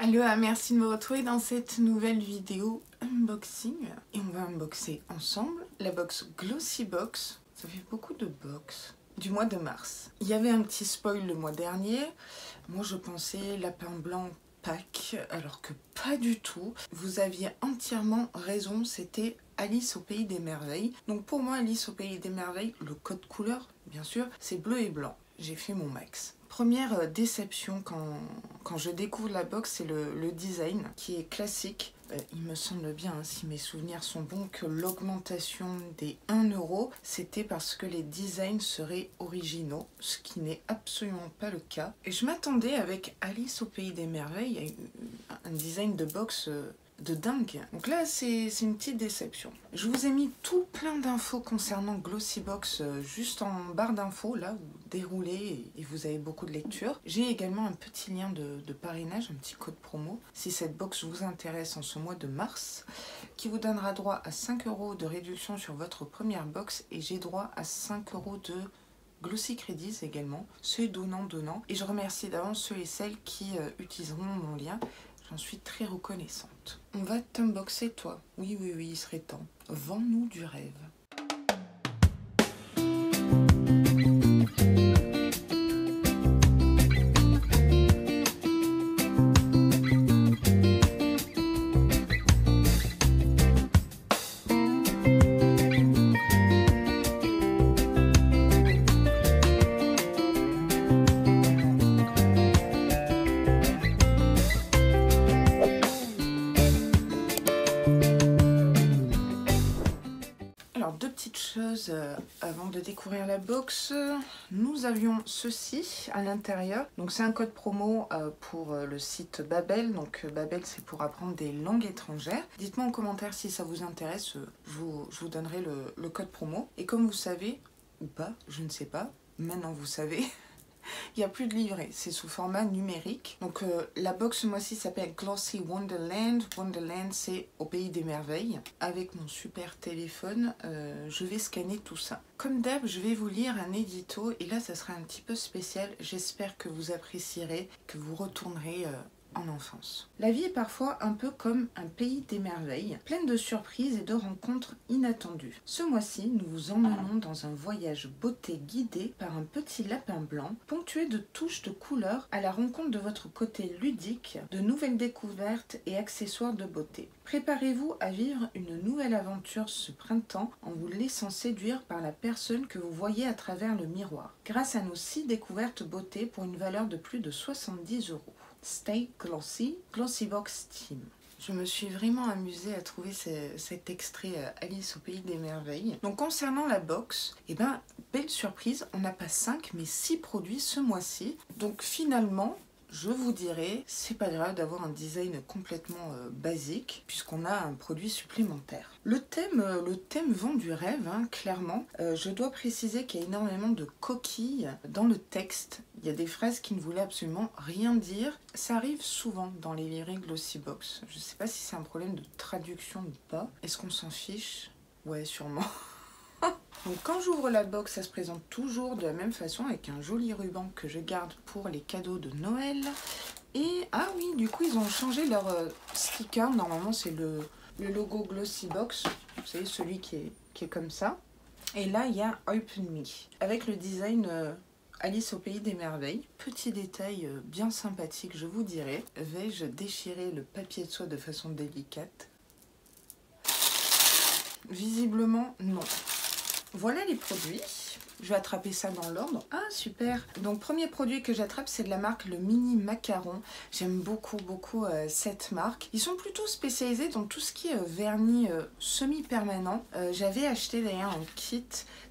Aloha, merci de me retrouver dans cette nouvelle vidéo unboxing. Et on va unboxer ensemble la box Glossy Box. Ça fait beaucoup de box. Du mois de mars. Il y avait un petit spoil le mois dernier. Moi je pensais lapin blanc Pâques, alors que pas du tout. Vous aviez entièrement raison, c'était Alice au Pays des Merveilles. Donc pour moi, Alice au Pays des Merveilles, le code couleur, bien sûr, c'est bleu et blanc. J'ai fait mon max. Première déception quand je découvre la box, c'est le design qui est classique. Il me semble bien, hein, si mes souvenirs sont bons, que l'augmentation des 1 euro, c'était parce que les designs seraient originaux, ce qui n'est absolument pas le cas. Et je m'attendais avec Alice au Pays des Merveilles à un design de box de dingue. Donc là, c'est une petite déception. Je vous ai mis tout plein d'infos concernant Glossy Box juste en barre d'infos, là, vous déroulez et vous avez beaucoup de lecture. J'ai également un petit lien de parrainage, un petit code promo, si cette box vous intéresse en ce mois de mars, qui vous donnera droit à 5 € de réduction sur votre première box et j'ai droit à 5 € de Glossy Credits également, c'est donnant. Et je remercie d'avance ceux et celles qui utiliseront mon lien. J'en suis très reconnaissante. On va t'unboxer toi. Oui, il serait temps. Vends-nous du rêve. Alors, deux petites choses avant de découvrir la box. Nous avions ceci à l'intérieur. Donc, c'est un code promo pour le site Babbel. Donc, Babbel, c'est pour apprendre des langues étrangères. Dites-moi en commentaire si ça vous intéresse. Je vous donnerai le code promo. Et comme vous savez, ou pas, je ne sais pas, maintenant vous savez... Il n'y a plus de livret, c'est sous format numérique. Donc la box ce mois-ci s'appelle Glossy Wonderland. Wonderland, c'est au pays des merveilles. Avec mon super téléphone, je vais scanner tout ça. Comme d'hab, je vais vous lire un édito et là ça sera un petit peu spécial. J'espère que vous apprécierez, que vous retournerez en enfance. La vie est parfois un peu comme un pays des merveilles, pleine de surprises et de rencontres inattendues. Ce mois-ci, nous vous emmenons dans un voyage beauté guidé par un petit lapin blanc, ponctué de touches de couleurs à la rencontre de votre côté ludique, de nouvelles découvertes et accessoires de beauté. Préparez-vous à vivre une nouvelle aventure ce printemps en vous laissant séduire par la personne que vous voyez à travers le miroir, grâce à nos 6 découvertes beauté pour une valeur de plus de 70 €. Stay Glossy, Glossy Box Team. Je me suis vraiment amusée à trouver cet extrait Alice au Pays des Merveilles. Donc concernant la box, belle surprise, on n'a pas 5 mais 6 produits ce mois-ci. Donc finalement, je vous dirais, c'est pas grave d'avoir un design complètement basique puisqu'on a un produit supplémentaire. Le thème vend du rêve, hein, clairement. Je dois préciser qu'il y a énormément de coquilles dans le texte. Il y a des phrases qui ne voulaient absolument rien dire. Ça arrive souvent dans les livrets Glossy Box. Je ne sais pas si c'est un problème de traduction ou pas. Est-ce qu'on s'en fiche? Ouais, sûrement. Donc quand j'ouvre la box, ça se présente toujours de la même façon avec un joli ruban que je garde pour les cadeaux de Noël. Et ah oui, du coup ils ont changé leur sticker. Normalement c'est le logo Glossy Box. Vous savez, celui qui est comme ça. Et là il y a Open Me avec le design Alice au Pays des Merveilles. Petit détail bien sympathique, je vous dirais. Vais-je déchirer le papier de soie de façon délicate? Visiblement non. Voilà les produits. Je vais attraper ça dans l'ordre. Ah, super! Donc, premier produit que j'attrape, c'est de la marque Le Mini Macaron. J'aime beaucoup cette marque. Ils sont plutôt spécialisés dans tout ce qui est vernis semi-permanent. J'avais acheté d'ailleurs un kit.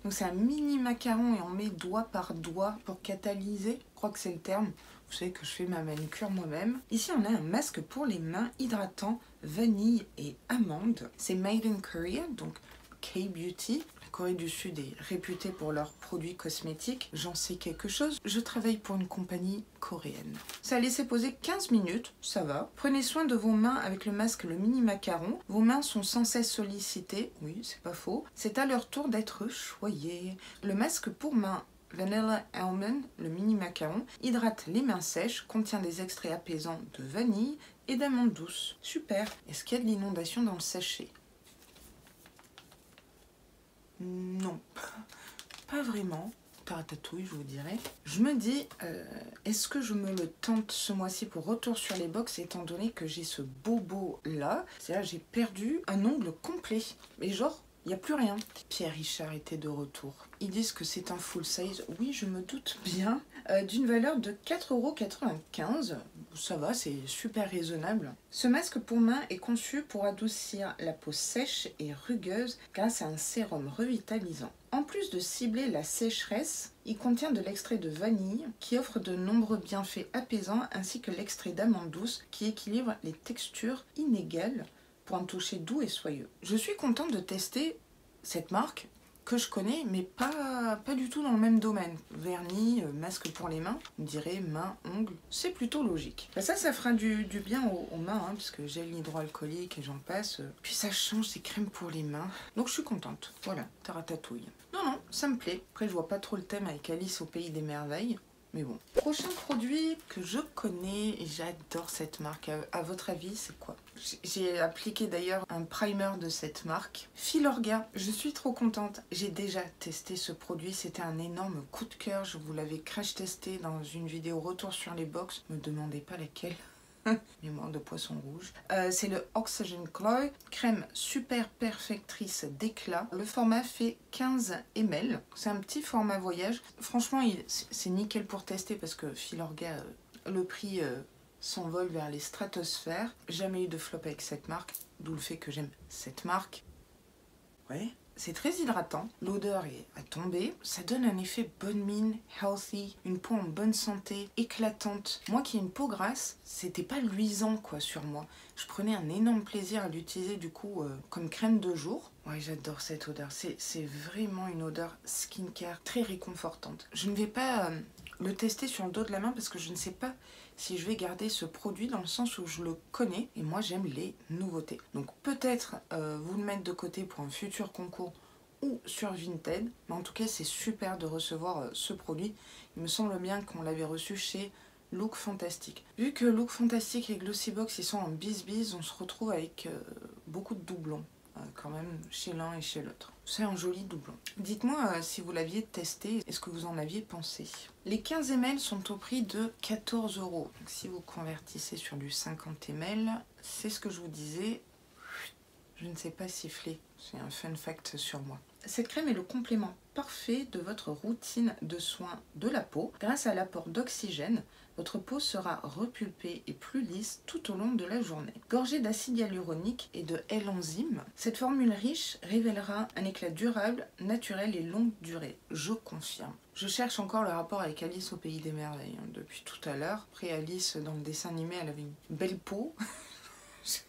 Donc, c'est un mini macaron et on met doigt par doigt pour catalyser. Je crois que c'est le terme. Vous savez que je fais ma manucure moi-même. Ici, on a un masque pour les mains hydratant vanille et amande. C'est Made in Korea, donc K-Beauty. La Corée du Sud est réputée pour leurs produits cosmétiques. J'en sais quelque chose. Je travaille pour une compagnie coréenne. Ça a laissé poser 15 minutes, ça va. Prenez soin de vos mains avec le masque Le Mini Macaron. Vos mains sont sans cesse sollicitées. Oui, c'est pas faux. C'est à leur tour d'être choyées. Le masque pour mains Vanilla Almond, le mini macaron, hydrate les mains sèches, contient des extraits apaisants de vanille et d'amandes douces. Super. Est-ce qu'il y a de l'inondation dans le sachet? Non, pas vraiment. Taratatouille, je vous dirais. Je me dis, est-ce que je me le tente ce mois-ci pour retour sur les box, étant donné que j'ai ce bobo là. C'est-à-dire j'ai perdu un ongle complet. Mais genre, il n'y a plus rien. Pierre Richard était de retour. Ils disent que c'est un full size. Oui, je me doute bien. D'une valeur de 4,95 €. Ça va, c'est super raisonnable. Ce masque pour main est conçu pour adoucir la peau sèche et rugueuse grâce à un sérum revitalisant. En plus de cibler la sécheresse, il contient de l'extrait de vanille qui offre de nombreux bienfaits apaisants ainsi que l'extrait d'amande douce qui équilibre les textures inégales pour un toucher doux et soyeux. Je suis contente de tester cette marque que je connais, mais pas du tout dans le même domaine. Vernis, masque pour les mains, on dirait mains, ongles, c'est plutôt logique. Ça fera du bien aux mains, hein, parce que gel hydroalcoolique et j'en passe. Puis ça change, c'est crème pour les mains. Donc je suis contente. Voilà, taratatouille. Non, ça me plaît. Après, je vois pas trop le thème avec Alice au pays des merveilles. Mais bon. Prochain produit que je connais et j'adore cette marque. À votre avis, c'est quoi? J'ai appliqué d'ailleurs un primer de cette marque. Filorga, je suis trop contente. J'ai déjà testé ce produit. C'était un énorme coup de cœur. Je vous l'avais crash testé dans une vidéo retour sur les box. Me demandez pas laquelle. Mémoire de poisson rouge. C'est le Oxygen Glow, crème super perfectrice d'éclat. Le format fait 15 ml. C'est un petit format voyage. Franchement, c'est nickel pour tester parce que Filorga, le prix s'envole vers les stratosphères. Jamais eu de flop avec cette marque, d'où le fait que j'aime cette marque. Ouais. C'est très hydratant, l'odeur est à tomber, ça donne un effet bonne mine, healthy, une peau en bonne santé, éclatante. Moi qui ai une peau grasse, c'était pas luisant quoi sur moi. Je prenais un énorme plaisir à l'utiliser du coup comme crème de jour. Ouais, j'adore cette odeur, c'est vraiment une odeur skincare très réconfortante. Je ne vais pas le tester sur le dos de la main parce que je ne sais pas si je vais garder ce produit dans le sens où je le connais et moi j'aime les nouveautés. Donc peut-être vous le mettre de côté pour un futur concours ou sur Vinted, mais en tout cas c'est super de recevoir ce produit. Il me semble bien qu'on l'avait reçu chez Look Fantastic. Vu que Look Fantastic et Glossybox ils sont en bis-bis, on se retrouve avec beaucoup de doublons quand même chez l'un et chez l'autre. C'est un joli doublon. Dites-moi si vous l'aviez testé, est-ce que vous en aviez pensé? Les 15 ml sont au prix de 14 €. Donc si vous convertissez sur du 50 ml, c'est ce que je vous disais, je ne sais pas siffler. C'est un fun fact sur moi. Cette crème est le complément parfait de votre routine de soins de la peau. Grâce à l'apport d'oxygène, votre peau sera repulpée et plus lisse tout au long de la journée. Gorgée d'acide hyaluronique et de L-enzyme, cette formule riche révélera un éclat durable, naturel et longue durée. Je confirme. Je cherche encore le rapport avec Alice au pays des merveilles depuis tout à l'heure. Après Alice, dans le dessin animé, elle avait une belle peau.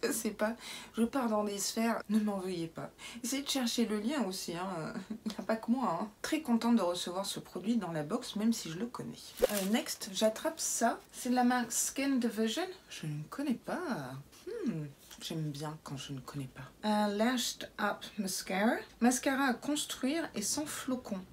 Je sais pas, je pars dans des sphères, ne m'en veuillez pas. Essayez de chercher le lien aussi, hein. Il n'y a pas que moi. Hein. Très contente de recevoir ce produit dans la box, même si je le connais. Next, j'attrape ça. C'est de la marque Skin Division. Je ne connais pas. J'aime bien quand je ne connais pas. Un Lashed Up Mascara. Mascara à construire et sans flocons.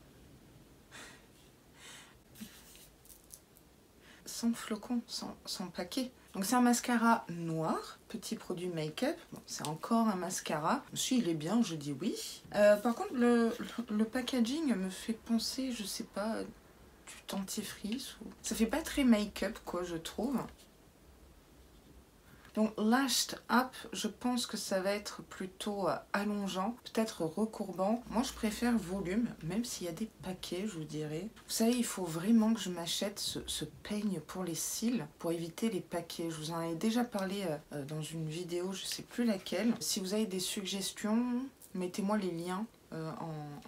Sans flocons, sans paquet. Donc c'est un mascara noir, petit produit make-up. Bon, c'est encore un mascara. Si il est bien, je dis oui. Par contre, le packaging me fait penser, je sais pas, du dentifrice. Ça fait pas très make-up, quoi, je trouve. Donc Lashed Up, je pense que ça va être plutôt allongeant, peut-être recourbant. Moi je préfère volume, même s'il y a des paquets, je vous dirais. Vous savez, il faut vraiment que je m'achète ce peigne pour les cils, pour éviter les paquets. Je vous en ai déjà parlé dans une vidéo, je sais plus laquelle. Si vous avez des suggestions, mettez-moi les liens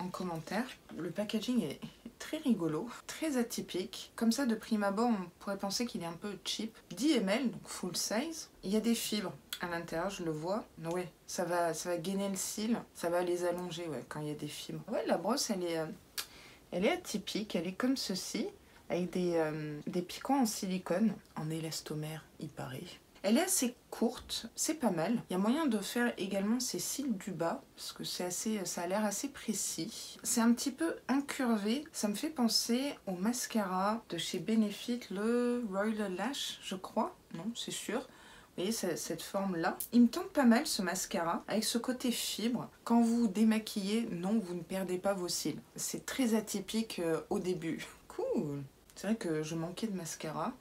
en commentaire. Le packaging est très rigolo, très atypique. Comme ça, de prime abord, on pourrait penser qu'il est un peu cheap. 10 ml, donc full size. Il y a des fibres à l'intérieur, je le vois. Ouais, ça va gainer le cil, ça va les allonger ouais, quand il y a des fibres. Ouais, la brosse, elle est atypique, elle est comme ceci, avec des piquants en silicone, en élastomère, il paraît. Elle est assez courte, c'est pas mal. Il y a moyen de faire également ces cils du bas, parce que ça a l'air assez précis. C'est un petit peu incurvé, ça me fait penser au mascara de chez Benefit, le Royal Lash, je crois. Non, c'est sûr. Vous voyez cette forme-là. Il me tente pas mal ce mascara, avec ce côté fibre. Quand vous démaquillez, non, vous ne perdez pas vos cils. C'est très atypique au début. Cool. C'est vrai que je manquais de mascara.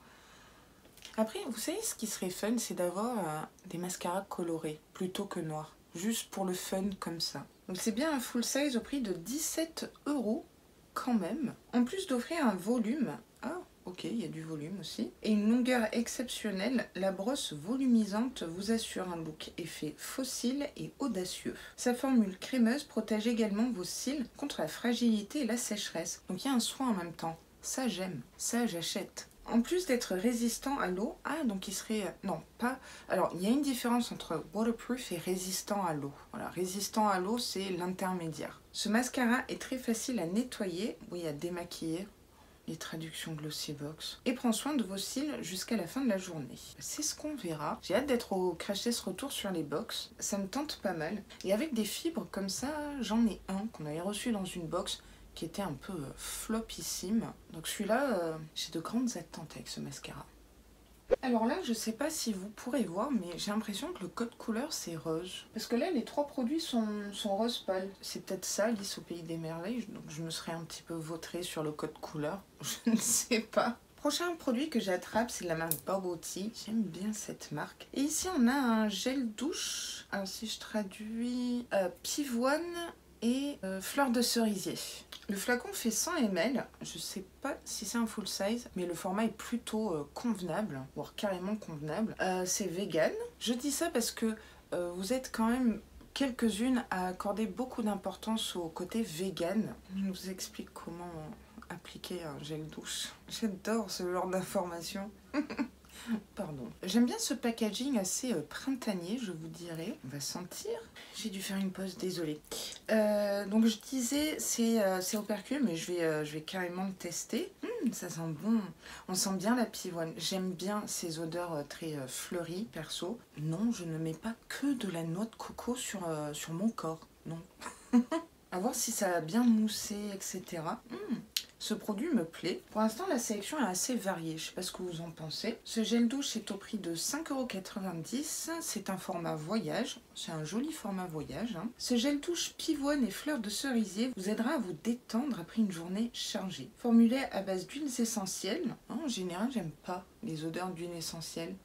Après, vous savez, ce qui serait fun, c'est d'avoir des mascaras colorés plutôt que noirs. Juste pour le fun comme ça. Donc c'est bien un full size au prix de 17 € quand même. En plus d'offrir un volume... Ah, ok, il y a du volume aussi. Et une longueur exceptionnelle, la brosse volumisante vous assure un look effet fossile et audacieux. Sa formule crémeuse protège également vos cils contre la fragilité et la sécheresse. Donc il y a un soin en même temps. Ça j'aime, ça j'achète. En plus d'être résistant à l'eau, donc il serait... Non, pas... Alors, il y a une différence entre waterproof et résistant à l'eau. Voilà, résistant à l'eau, c'est l'intermédiaire. Ce mascara est très facile à nettoyer, oui, à démaquiller, les traductions Glossybox, et prend soin de vos cils jusqu'à la fin de la journée. C'est ce qu'on verra. J'ai hâte d'être au crash test retour sur les box. Ça me tente pas mal. Et avec des fibres comme ça, j'en ai un qu'on avait reçu dans une box, qui était un peu flopissime. Donc celui-là, j'ai de grandes attentes avec ce mascara. Alors là, je sais pas si vous pourrez voir, mais j'ai l'impression que le code couleur c'est rose. Parce que là, les trois produits sont rose pâle. C'est peut-être ça, Alice au pays des merveilles, donc je me serais un petit peu vautrée sur le code couleur. Je ne sais pas. Prochain produit que j'attrape, c'est de la marque Bubble Tea. J'aime bien cette marque. Et ici, on a un gel douche. Alors si je traduis, pivoine et fleur de cerisier. Le flacon fait 100 ml, je sais pas si c'est un full size, mais le format est plutôt convenable, voire carrément convenable. C'est vegan. Je dis ça parce que vous êtes quand même quelques-unes à accorder beaucoup d'importance au côté vegan. Je vous explique comment appliquer un gel douche. J'adore ce genre d'informations. Pardon. J'aime bien ce packaging assez printanier, je vous dirais. On va sentir. J'ai dû faire une pause, désolée. Donc je disais, c'est opercule, mais je vais carrément le tester. Ça sent bon. On sent bien la pivoine. J'aime bien ces odeurs très fleuries, perso. Non, je ne mets pas que de la noix de coco sur mon corps. Non. À voir si ça a bien moussé, etc. Ce produit me plaît. Pour l'instant, la sélection est assez variée. Je ne sais pas ce que vous en pensez. Ce gel douche est au prix de 5,90 €. C'est un format voyage. C'est un joli format voyage. Ce gel douche pivoine et fleurs de cerisier vous aidera à vous détendre après une journée chargée. Formulé à base d'huiles essentielles. En général, j'aime pas les odeurs d'huile essentielle.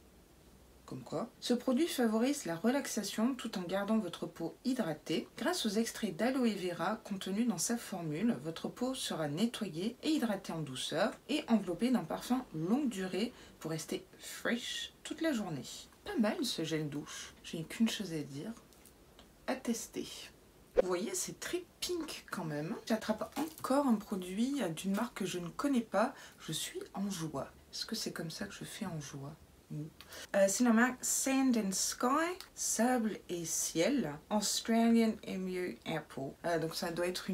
Comme quoi. Ce produit favorise la relaxation tout en gardant votre peau hydratée. Grâce aux extraits d'aloe vera contenus dans sa formule, votre peau sera nettoyée et hydratée en douceur et enveloppée d'un parfum longue durée pour rester fresh toute la journée. Pas mal ce gel douche. Je n'ai qu'une chose à dire. À tester. Vous voyez, c'est très pink quand même. J'attrape encore un produit d'une marque que je ne connais pas. Je suis en joie. Est-ce que c'est comme ça que je fais en joie ? C'est la marque Sand and Sky, sable et ciel, Australian Emu Apple. Donc ça doit être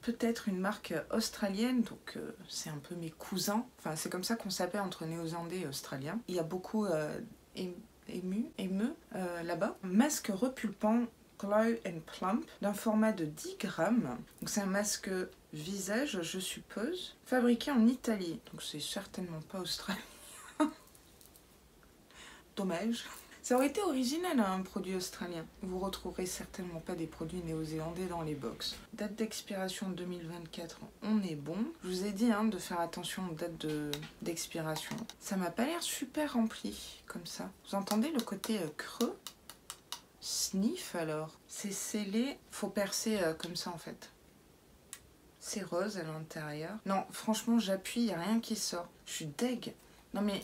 peut-être une marque australienne, donc c'est un peu mes cousins. Enfin, c'est comme ça qu'on s'appelle entre néo-zélandais et australiens. Il y a beaucoup émeu là-bas. Masque repulpant Glow and Plump d'un format de 10 grammes. Donc c'est un masque visage, je suppose, fabriqué en Italie. Donc c'est certainement pas australien. Dommage. Ça aurait été original un produit australien. Vous retrouverez certainement pas des produits néo-zélandais dans les box. Date d'expiration 2024, on est bon. Je vous ai dit de faire attention aux dates d'expiration. Ça m'a pas l'air super rempli comme ça. Vous entendez le côté creux? Sniff alors. C'est scellé. Faut percer comme ça en fait. C'est rose à l'intérieur. Non, franchement j'appuie, il n'y a rien qui sort. Je suis deg. Non mais...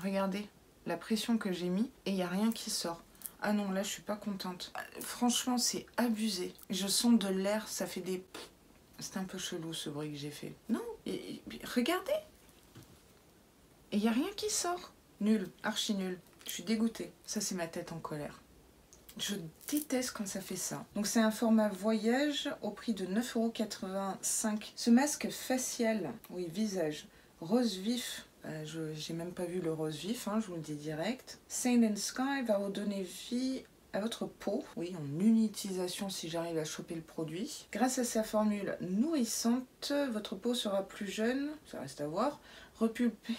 Regardez la pression que j'ai mis et il n'y a rien qui sort. Ah non, là je suis pas contente. Franchement, c'est abusé. Je sens de l'air, ça fait des... C'est un peu chelou ce bruit que j'ai fait. Non, regardez. Et il n'y a rien qui sort. Nul, archi nul. Je suis dégoûtée. Ça, c'est ma tête en colère. Je déteste quand ça fait ça. Donc c'est un format voyage au prix de 9,85 €. Ce masque facial, oui, visage, rose vif, J'ai même pas vu le rose vif, hein, je vous le dis direct. Sand and Sky va redonner vie à votre peau, oui, en une utilisation si j'arrive à choper le produit. Grâce à sa formule nourrissante, votre peau sera plus jeune, ça reste à voir, repulpée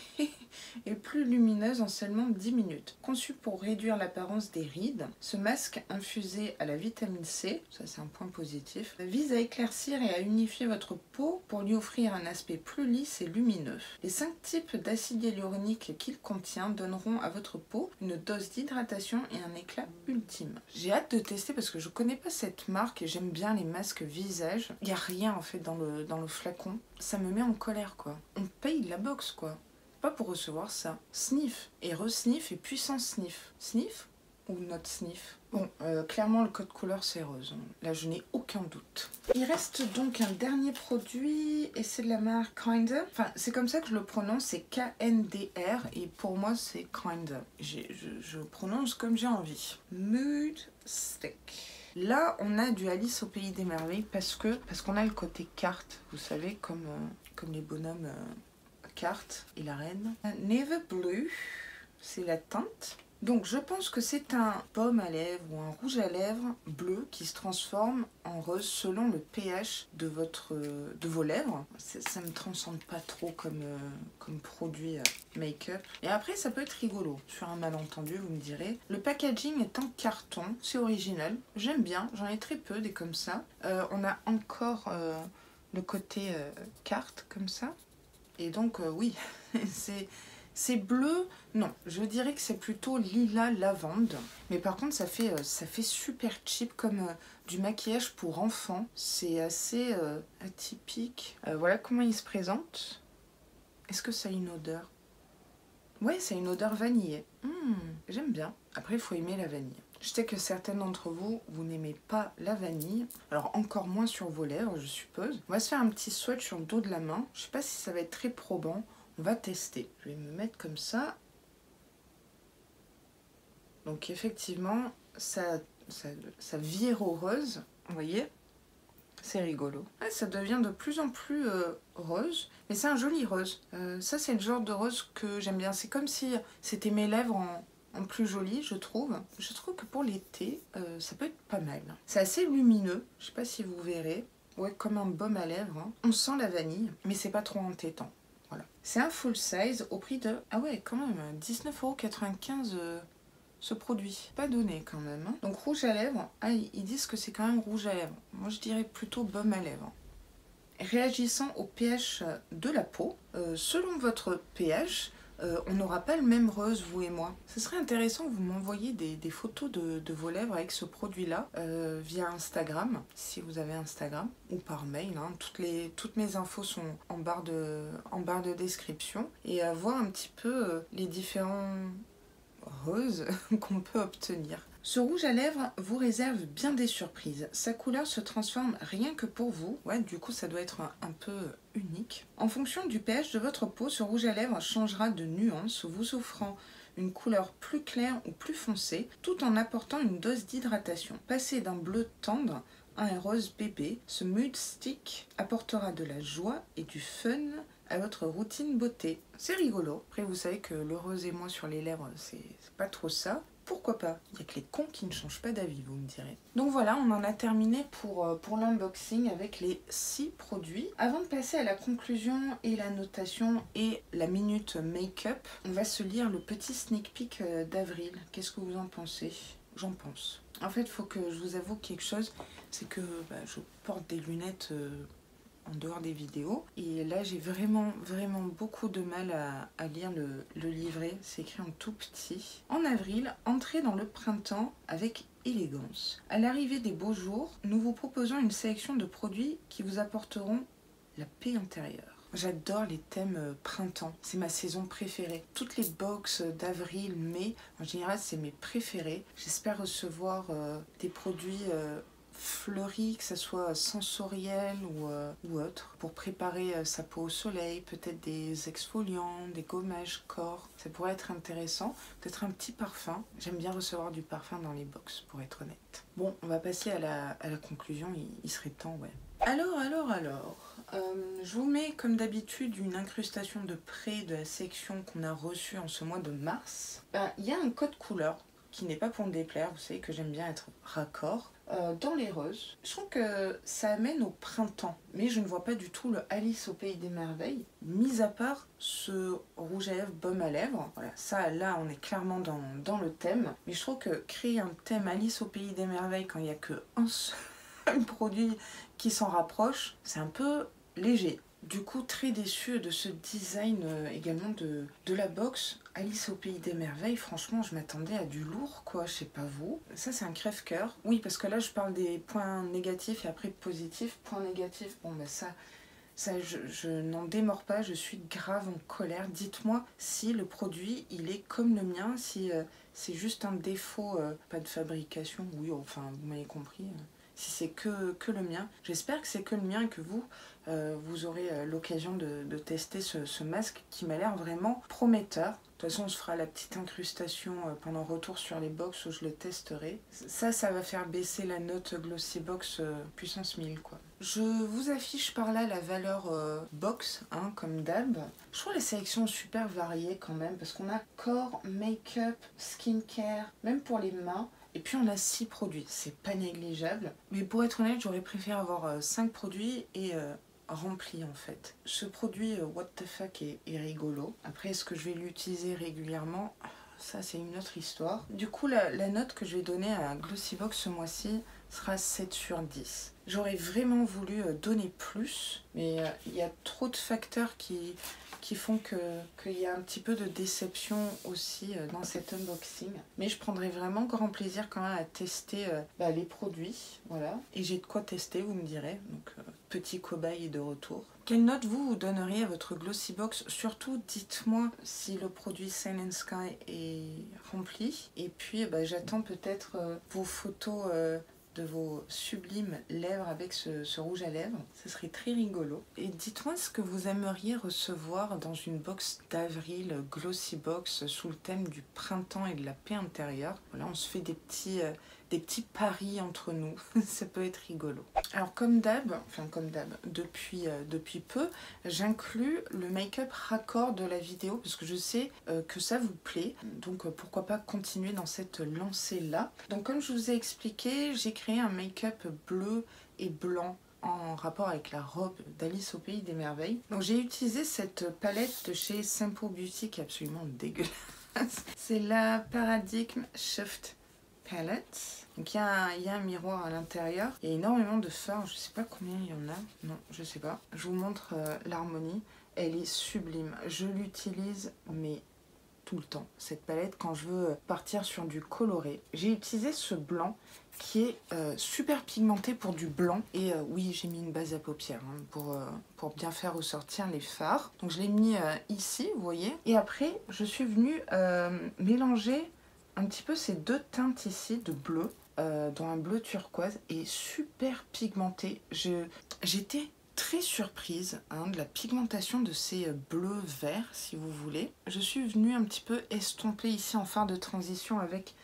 et plus lumineuse en seulement 10 minutes. Conçu pour réduire l'apparence des rides, ce masque infusé à la vitamine C, ça c'est un point positif, vise à éclaircir et à unifier votre peau pour lui offrir un aspect plus lisse et lumineux. Les 5 types d'acide hyaluronique qu'il contient donneront à votre peau une dose d'hydratation et un éclat ultime. J'ai hâte de tester parce que je connais pas cette marque et j'aime bien les masques visage. Il n'y a rien en fait dans le flacon. Ça me met en colère quoi. On paye de la box quoi. Pas pour recevoir ça. Sniff et re-sniff et puissant sniff. Sniff ou not sniff? Bon, clairement le code couleur c'est rose. Là je n'ai aucun doute. Il reste donc un dernier produit et c'est de la marque Kinder. Enfin c'est comme ça que je le prononce, c'est K-N-D-R et pour moi c'est Kinder. Je prononce comme j'ai envie. Mood Stick. Là on a du Alice au pays des merveilles parce qu'on a le côté carte, vous savez comme les bonhommes carte et la reine. Never Blue, c'est la teinte. Donc je pense que c'est un baume à lèvres ou un rouge à lèvres bleu qui se transforme en rose selon le pH de vos lèvres. Ça me transcende pas trop comme produit make-up. Et après ça peut être rigolo, sur un malentendu vous me direz. Le packaging est en carton, c'est original, j'aime bien, j'en ai très peu des comme ça. On a encore le côté carte comme ça. Et donc oui, c'est bleu, non, je dirais que c'est plutôt lilas lavande. Mais par contre ça fait super cheap comme du maquillage pour enfants. C'est assez atypique. Voilà comment il se présente. Est-ce que ça a une odeur? Ouais, c'est une odeur vanillée. J'aime bien. Après il faut aimer la vanille. Je sais que certaines d'entre vous, vous n'aimez pas la vanille. Alors encore moins sur vos lèvres, je suppose. On va se faire un petit swatch sur le dos de la main. Je sais pas si ça va être très probant. On va tester. Je vais me mettre comme ça. Donc effectivement, ça vire au rose. Vous voyez? C'est rigolo. Ah, ça devient de plus en plus rose. Mais c'est un joli rose. Ça, c'est le genre de rose que j'aime bien. C'est comme si c'était mes lèvres en plus joli, je trouve. Je trouve que pour l'été, ça peut être pas mal. C'est assez lumineux, je sais pas si vous verrez. Ouais, comme un baume à lèvres. Hein. On sent la vanille, mais c'est pas trop entêtant. Voilà. C'est un full size au prix de... Ah ouais, quand même, 19,95 € ce produit. Pas donné quand même. Hein. Donc rouge à lèvres, ah, ils disent que c'est quand même rouge à lèvres. Moi je dirais plutôt baume à lèvres. Réagissant au pH de la peau, selon votre pH, on n'aura pas le même rose, vous et moi. Ce serait intéressant que vous m'envoyiez des photos de vos lèvres avec ce produit-là via Instagram, si vous avez Instagram, ou par mail. Hein. Toutes mes infos sont en barre de description. Et voir un petit peu les différents roses qu'on peut obtenir. Ce rouge à lèvres vous réserve bien des surprises. Sa couleur se transforme rien que pour vous. Ouais, du coup, ça doit être un peu unique. En fonction du pH de votre peau, ce rouge à lèvres changera de nuance, vous offrant une couleur plus claire ou plus foncée, tout en apportant une dose d'hydratation. Passé d'un bleu tendre à un rose bébé, ce Mood Stick apportera de la joie et du fun à votre routine beauté. C'est rigolo. Après, vous savez que le rose et moi sur les lèvres, c'est pas trop ça. Pourquoi pas? Il n'y a que les cons qui ne changent pas d'avis, vous me direz. Donc voilà, on en a terminé pour l'unboxing avec les 6 produits. Avant de passer à la conclusion et la notation et la minute make-up, on va se lire le petit sneak peek d'avril. Qu'est-ce que vous en pensez? J'en pense. En fait, il faut que je vous avoue quelque chose, c'est que je porte des lunettes en dehors des vidéos. Et là, j'ai vraiment beaucoup de mal à lire le livret. C'est écrit en tout petit. En avril, entrez dans le printemps avec élégance. À l'arrivée des beaux jours, nous vous proposons une sélection de produits qui vous apporteront la paix intérieure. J'adore les thèmes printemps, c'est ma saison préférée. Toutes les box d'avril, mai, en général c'est mes préférés. J'espère recevoir des produits fleuris, que ce soit sensoriel ou autre, pour préparer sa peau au soleil, peut-être des exfoliants, des gommages corps. Ça pourrait être intéressant, peut-être un petit parfum. J'aime bien recevoir du parfum dans les box, pour être honnête. Bon, on va passer à la conclusion, il serait temps, ouais. Je vous mets comme d'habitude une incrustation de près de la section qu'on a reçue en ce mois de mars. Il y a un code couleur qui n'est pas pour me déplaire, vous savez que j'aime bien être raccord. Dans les roses, je trouve que ça amène au printemps, mais je ne vois pas du tout le Alice au pays des merveilles, mis à part ce rouge à lèvres, baume à lèvres. Voilà, ça là on est clairement dans le thème, mais je trouve que créer un thème Alice au pays des merveilles quand il n'y a qu'un seul produit qui s'en rapproche, c'est un peu léger. Du coup, très déçue de ce design également de la box. Alice au pays des merveilles, franchement, je m'attendais à du lourd, quoi, je sais pas vous. Ça, c'est un crève-cœur. Oui, parce que là, je parle des points négatifs et après positifs. Points négatifs, bon, ben ça je n'en démords pas, je suis grave en colère. Dites-moi si le produit, il est comme le mien, si c'est juste un défaut, pas de fabrication, oui, enfin, vous m'avez compris. Si c'est que le mien. J'espère que c'est que le mien et que vous, vous aurez l'occasion de tester ce masque qui m'a l'air vraiment prometteur. De toute façon, on se fera la petite incrustation pendant retour sur les box où je le testerai. Ça va faire baisser la note Glossy Box puissance 1000, quoi. Je vous affiche par là la valeur box, hein, comme d'hab. Je trouve la sélection super variée quand même, parce qu'on a corps, make-up, skincare, même pour les mains. Et puis on a 6 produits, c'est pas négligeable. Mais pour être honnête, j'aurais préféré avoir 5 produits et rempli en fait. Ce produit What the fuck est rigolo. Après, est-ce que je vais l'utiliser régulièrement? Ça, c'est une autre histoire. Du coup, la note que je vais donner à Glossybox ce mois-ci sera 7 sur 10. J'aurais vraiment voulu donner plus, mais il y a trop de facteurs qui font qu'il y a un petit peu de déception aussi dans cet unboxing. Mais je prendrai vraiment grand plaisir quand même à tester les produits. Voilà. Et j'ai de quoi tester, vous me direz. Donc, petit cobaye de retour. Quelle note vous donneriez à votre Glossybox? Surtout, dites-moi si le produit Silent Sky est rempli. Et puis, j'attends peut-être vos photos de vos sublimes lèvres avec ce rouge à lèvres. Ce serait très rigolo. Et dites-moi ce que vous aimeriez recevoir dans une box d'avril Glossybox sous le thème du printemps et de la paix intérieure. Voilà, on se fait des petits paris entre nous. Ça peut être rigolo. Alors comme d'hab, depuis peu, j'inclus le make-up raccord de la vidéo parce que je sais que ça vous plaît. Donc pourquoi pas continuer dans cette lancée-là. Donc comme je vous ai expliqué, j'ai créé un make-up bleu et blanc en rapport avec la robe d'Alice au pays des merveilles. Donc j'ai utilisé cette palette de chez Simple Beauty qui est absolument dégueulasse. C'est la Paradigm Shift Palette. Donc il y a un miroir à l'intérieur. Il y a énormément de fards. Je sais pas combien il y en a. Non, je sais pas. Je vous montre l'harmonie. Elle est sublime. Je l'utilise mais tout le temps, cette palette, quand je veux partir sur du coloré. J'ai utilisé ce blanc qui est super pigmenté pour du blanc. Et oui, j'ai mis une base à paupières pour bien faire ressortir les fards. Donc je l'ai mis ici, vous voyez. Et après, je suis venue mélanger un petit peu ces deux teintes ici de bleu, dans un bleu turquoise et super pigmenté. J'étais très surprise de la pigmentation de ces bleus verts, si vous voulez. Je suis venue un petit peu estomper ici en fard de transition avec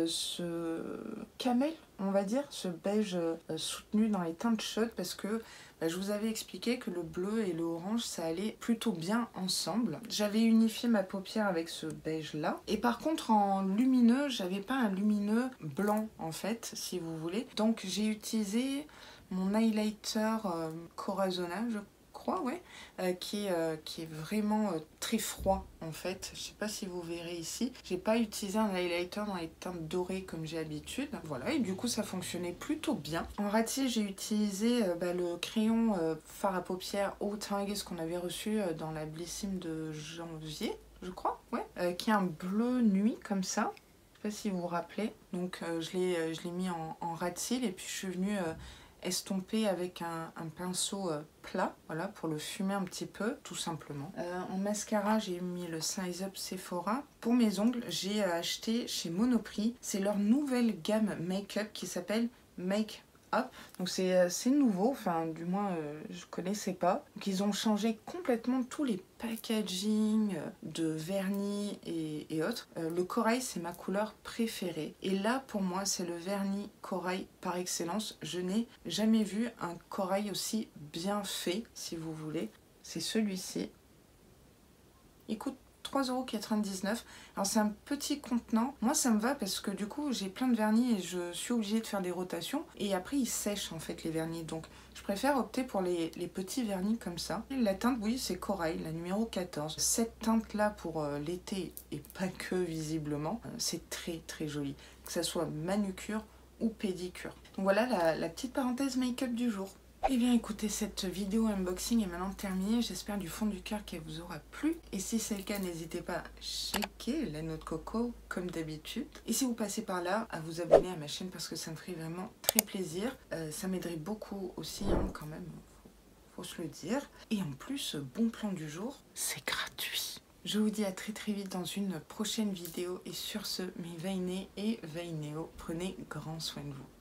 ce camel, on va dire, ce beige soutenu dans les teintes chaudes parce que je vous avais expliqué que le bleu et le orange ça allait plutôt bien ensemble. J'avais unifié ma paupière avec ce beige là et par contre en lumineux, j'avais pas un lumineux blanc en fait, si vous voulez. Donc j'ai utilisé mon highlighter Corazona, je crois, ouais, qui est vraiment très froid en fait. Je sais pas si vous verrez ici. J'ai pas utilisé un highlighter dans les teintes dorées comme j'ai l'habitude. Voilà, et du coup ça fonctionnait plutôt bien. En raté, j'ai utilisé le crayon fard à paupières Haut Tigers qu'on avait reçu dans la Blissim de janvier, je crois, ouais, qui est un bleu nuit comme ça. Je sais pas si vous vous rappelez. Donc je l'ai mis en ras de cils et puis je suis venue estomper avec un pinceau plat, voilà, pour le fumer un petit peu, tout simplement. En mascara, j'ai mis le Size Up Sephora. Pour mes ongles, j'ai acheté chez Monoprix. C'est leur nouvelle gamme make-up qui s'appelle Make Hop. Donc c'est nouveau, enfin du moins je connaissais pas. Donc ils ont changé complètement tous les packaging de vernis et autres. Le corail c'est ma couleur préférée. Et là pour moi c'est le vernis corail par excellence. Je n'ai jamais vu un corail aussi bien fait si vous voulez. C'est celui-ci. Il coûte 3,99 €. Alors c'est un petit contenant. Moi ça me va parce que du coup j'ai plein de vernis et je suis obligée de faire des rotations. Et après ils sèchent en fait les vernis. Donc je préfère opter pour les petits vernis comme ça. Et la teinte, oui, c'est corail, la numéro 14. Cette teinte là pour l'été et pas que visiblement, c'est très très joli. Que ça soit manucure ou pédicure. Donc voilà la petite parenthèse make-up du jour. Eh bien écoutez, cette vidéo unboxing est maintenant terminée, j'espère du fond du cœur qu'elle vous aura plu. Et si c'est le cas, n'hésitez pas à checker la noix de coco comme d'habitude. Et si vous passez par là, à vous abonner à ma chaîne parce que ça me ferait vraiment très plaisir. Ça m'aiderait beaucoup aussi hein, quand même, faut se le dire. Et en plus, bon plan du jour, c'est gratuit. Je vous dis à très très vite dans une prochaine vidéo et sur ce, mes Vainé et Vainéo, prenez grand soin de vous.